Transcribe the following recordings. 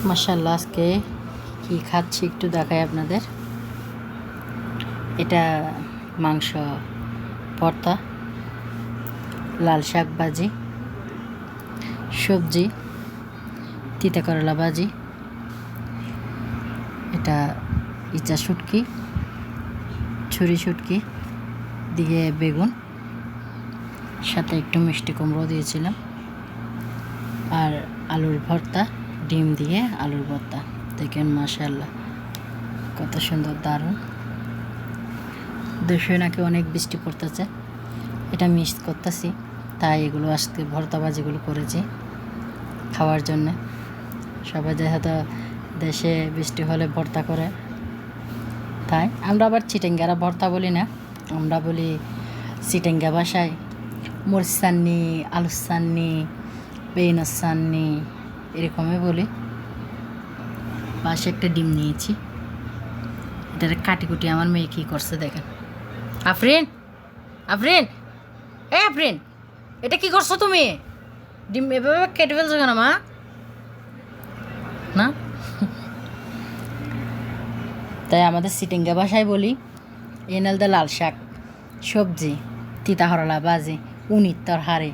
মাশাআল্লাহ আজকে কি খাচ্ছি একটু দেখাই আপনাদের। এটা মাংস ভর্তা, লাল শাক ভাজি, সবজি, তিতা করলা ভাজি, এটা ইচা শুটকি, ছুরি শুটকি দিয়ে বেগুন, সাথে একটু মিষ্টি কুমড়ো দিয়েছিলাম, আর আলুর ভর্তা, ডিম দিয়ে আলুর ভর্তা। দেখেন মাশাআল্লাহ কত সুন্দর, দারুণ। দেশে নাকি অনেক বৃষ্টি পড়তেছে, এটা মিস করতেছি, তাই এগুলো আজকে ভর্তা ভাজিগুলো করেছি খাওয়ার জন্যে। সবাই যেহেতু দেশে বৃষ্টি হলে ভর্তা করে, তাই আমরা আবার চিটেঙ্গারা ভর্তা বলি না, আমরা বলি চিটেঙ্গা ভাষায় মরিচ চাননি, আলুর চাননি, বেগুনের চাননি, এরকমই বলি। পাশে একটা ডিম নিয়েছি, এটা কাটি কুটি আমার মেয়ে কী করছে দেখেন। আফরিন, আফরিন, এ আফরিন, এটা কি করছো তুমি? ডিম এভাবে কেটে ফেলছো কেন মা? না, তাই আমাদের চিটেঙ্গা ভাষায় বলি এনালদা লাল শাক, সবজি, তিতা হরলা ভাজি, উনির তরহারি,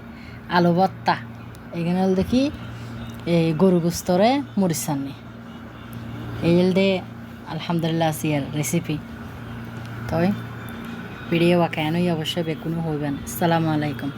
আলু ভর্তা, এখানে দেখি এই গরু গুস্তরে মরিচ চাননি, এই দে আলহামদুলিল্লাহ আসিয়ার রেসিপি। তবে ভিডিও বা কেনই অবশ্যই বেকুনো হইবেন। আসসালামু আলাইকুম।